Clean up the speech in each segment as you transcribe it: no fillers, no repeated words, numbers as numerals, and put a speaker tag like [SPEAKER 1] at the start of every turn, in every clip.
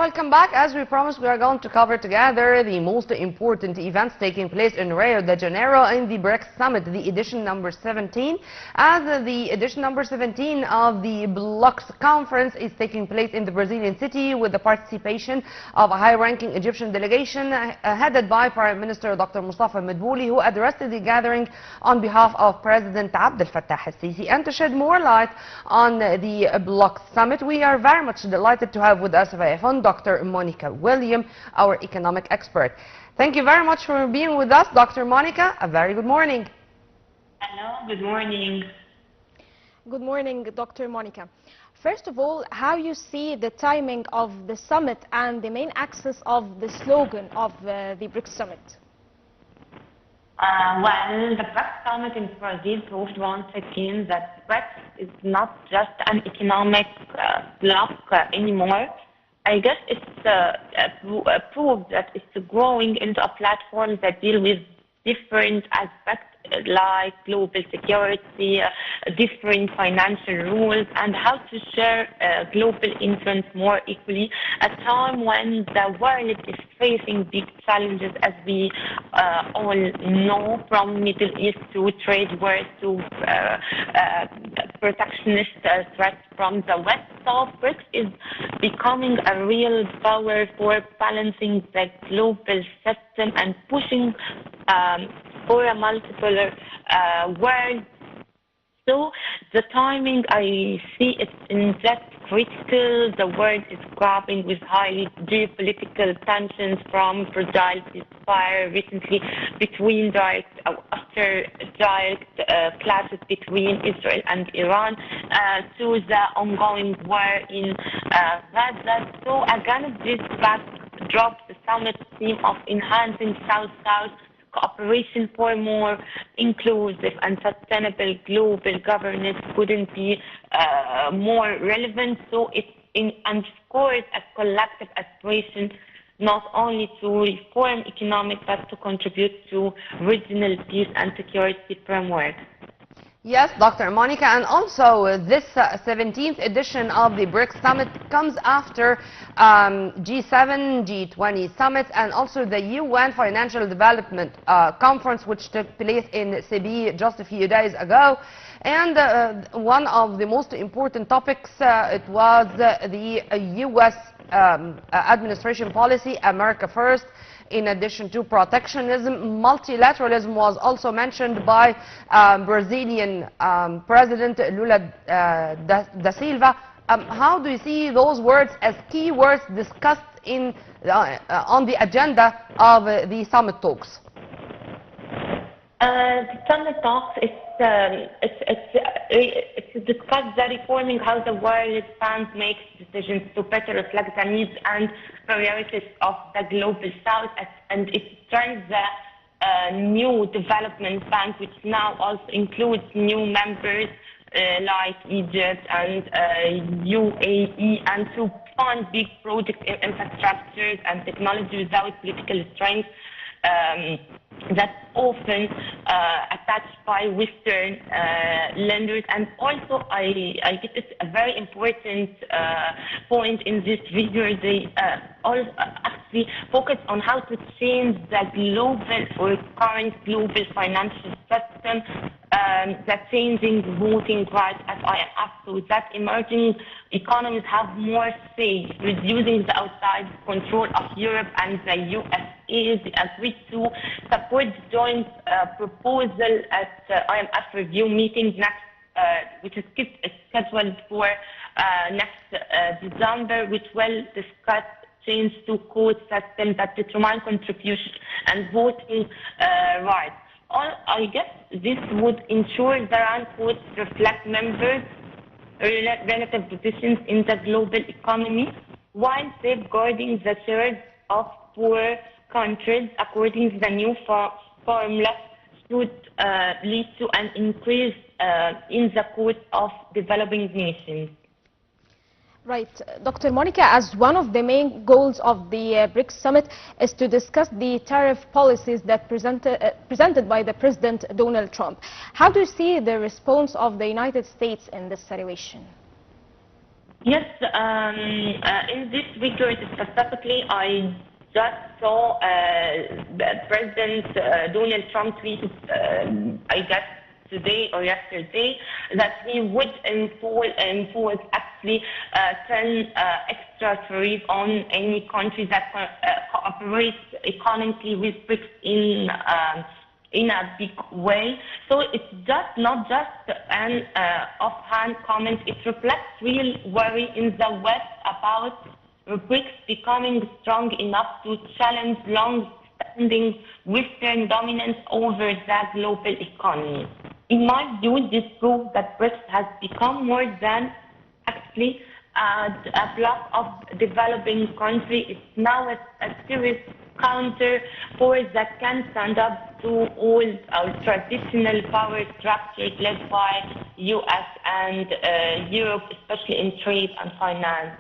[SPEAKER 1] welcome back. As we promised, we are going to cover together the most important events taking place in Rio de Janeiro in the BRICS Summit, the edition number 17. As the edition number 17 of the BRICS conference is taking place in the Brazilian city with the participation of a high-ranking Egyptian delegation headed by Prime Minister Dr. Mustafa Madbouli, who addressed the gathering on behalf of President Abdel Fattah al-Sisi. And to shed more light on the BRICS Summit, we are very much delighted to have with us via phone Dr. Monica Wiiliam, our economic expert. Thank you very much for being with us, Dr. Monica. A very good morning.
[SPEAKER 2] Hello, good morning.
[SPEAKER 3] Good morning, Dr. Monica. First of all, how you see the timing of the summit and the main axis of the slogan of the BRICS Summit?
[SPEAKER 2] Well, the BRICS Summit in Brazil proved once again that BRICS is not just an economic bloc anymore. I guess it's proved that it's growing into a platform that deals with different aspects like global security, different financial rules, and how to share global influence more equally at a time when the world is facing big challenges, as we all know, from Middle East to trade wars to protectionist threats from the West. So BRICS is becoming a real power for balancing the global system and pushing for a multipolar world. So the timing, I see it in that critical. The world is grappling with highly geopolitical tensions, from fragile ceasefire recently between after direct clashes between Israel and Iran to the ongoing war in Gaza. So against this backdrop, the summit theme of enhancing South-South cooperation for more inclusive and sustainable global governance couldn't be more relevant. So it underscores a collective aspiration not only to reform economic but to contribute to regional peace and security framework.
[SPEAKER 1] Yes, Dr. Monica, and also this 17th edition of the BRICS Summit comes after G7, G20 summits, and also the UN Financial Development Conference, which took place in Seville just a few days ago. And one of the most important topics, it was the U.S. administration policy, America First. In addition to protectionism, multilateralism was also mentioned by Brazilian President Lula da Silva. How do you see those words as key words discussed on the agenda of the summit talks?
[SPEAKER 2] The summit talks, it's discussed the reforming how the world funds makes decisions to better reflect the needs and priorities of the global south, and it turns the new development bank, which now also includes new members like Egypt and UAE, and to fund big project infrastructures and technology without political strength. That's often attached by Western lenders. And also, I guess it's a very important point in this video. They also actually focus on how to change the global or current global financial system, the changing voting rights at IMF, so that emerging economies have more say, reducing the outside control of Europe and the USA. They agreed to support the joint proposal at IMF review meeting next, which is scheduled for next December, which will discuss change to code system that determine contribution and voting rights. I guess this would ensure the round codes reflect members' relative positions in the global economy while safeguarding the shares of poor countries. According to the new formula, should lead to an increase in the cost of developing nations.
[SPEAKER 3] Right. Dr. Monica, as one of the main goals of the BRICS Summit is to discuss the tariff policies that presented by the President Donald Trump. How do you see the response of the United States in this situation?
[SPEAKER 2] Yes, in this regard specifically, I just saw President Donald Trump tweeted, I guess today or yesterday, that he would impose actually 10 extra tariffs on any country that cooperates economically with BRICS in a big way. So it's just not just an offhand comment. It reflects real worry in the West about BRICS becoming strong enough to challenge long-standing Western dominance over the global economy. In my view, this proves that BRICS has become more than actually a block of developing countries. It's now a serious counter force that can stand up to all our traditional power structures led by US and Europe, especially in trade and finance.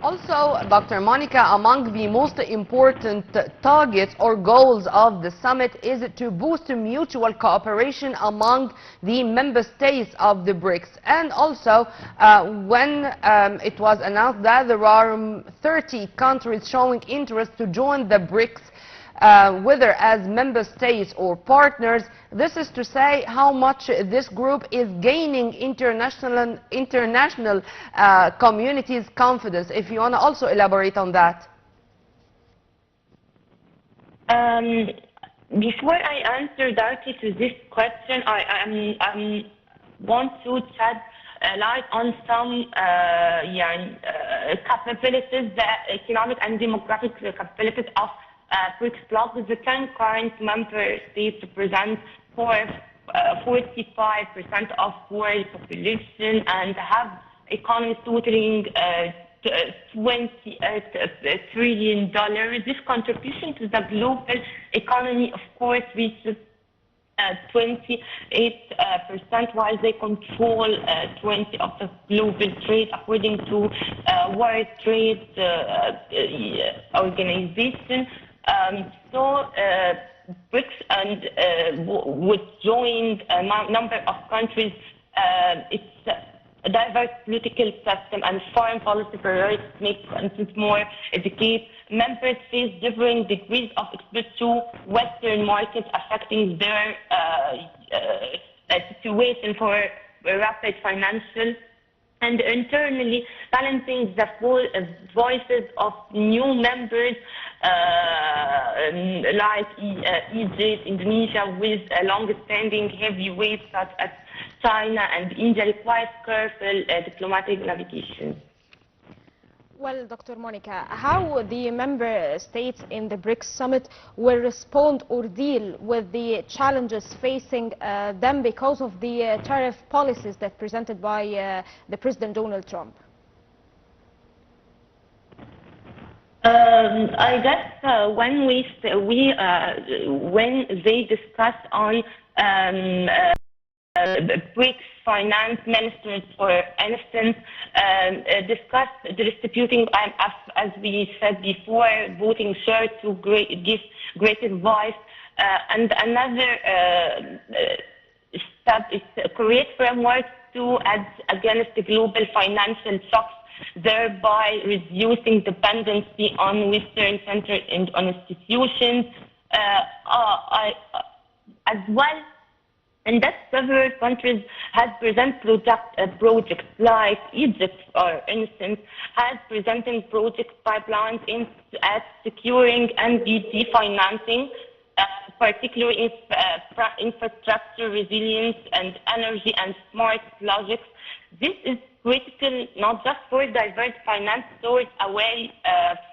[SPEAKER 1] Also, Dr. Monica, among the most important targets or goals of the summit is to boost mutual cooperation among the member states of the BRICS. And also, when it was announced that there are 30 countries showing interest to join the BRICS, whether as member states or partners, this is to say how much this group is gaining international community's confidence. If you want to also elaborate on that.
[SPEAKER 2] Before I answer directly to this question, I want to shed light on some capabilities, the economic and demographic capabilities of BRICS bloc. The 10 current member states represent 45% of world population and have economies totaling $28 trillion. This contribution to the global economy, of course, reaches 28%, while they control 20% of the global trade, according to World Trade Organization. So BRICS and would join a number of countries. It's a diverse political system and foreign policy priorities make countries more educated. Members face differing degrees of exposure to Western markets, affecting their situation for rapid financial and internally balancing the voices of new members like Egypt, Indonesia, with long-standing heavyweights such as China and India, requires careful diplomatic navigation.
[SPEAKER 3] Well, Dr. Monica, how the member states in the BRICS summit will respond or deal with the challenges facing them because of the tariff policies that presented by the President Donald Trump?
[SPEAKER 2] I guess when they discuss on BRICS finance ministers, for instance, discussed distributing IMF, as we said before, voting share to give greater voice. And another step is to create framework to add against the global financial shocks, thereby reducing dependency on Western-centered institutions. As well, and that several countries have presented projects like Egypt, for instance, has presented project pipelines at securing NBT financing, particularly infrastructure resilience and energy and smart logics. This is critical not just for diverse finance source away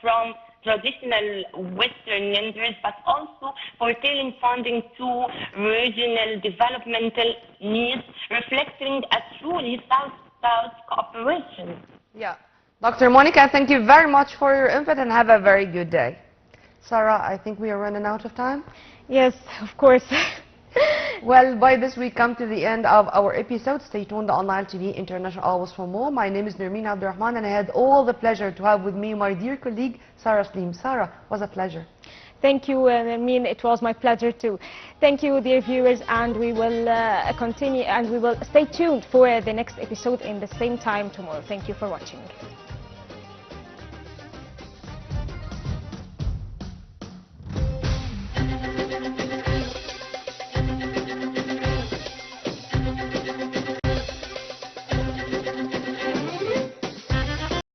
[SPEAKER 2] from traditional Western lenders, but also for tailoring funding to regional developmental needs, reflecting a truly South-South cooperation.
[SPEAKER 1] Yeah. Dr. Monica, thank you very much for your input and have a very good day. Sarah, I think we are running out of time.
[SPEAKER 3] Yes, of course.
[SPEAKER 1] Well, by this we come to the end of our episode. Stay tuned on Nile TV International always for more. My name is Nermeen Abdurrahman and I had all the pleasure to have with me my dear colleague Sarah Slim. Sarah, was a pleasure.
[SPEAKER 3] Thank you, I mean, it was my pleasure too. Thank you, dear viewers, and we will continue and we will stay tuned for the next episode in the same time tomorrow. Thank you for watching.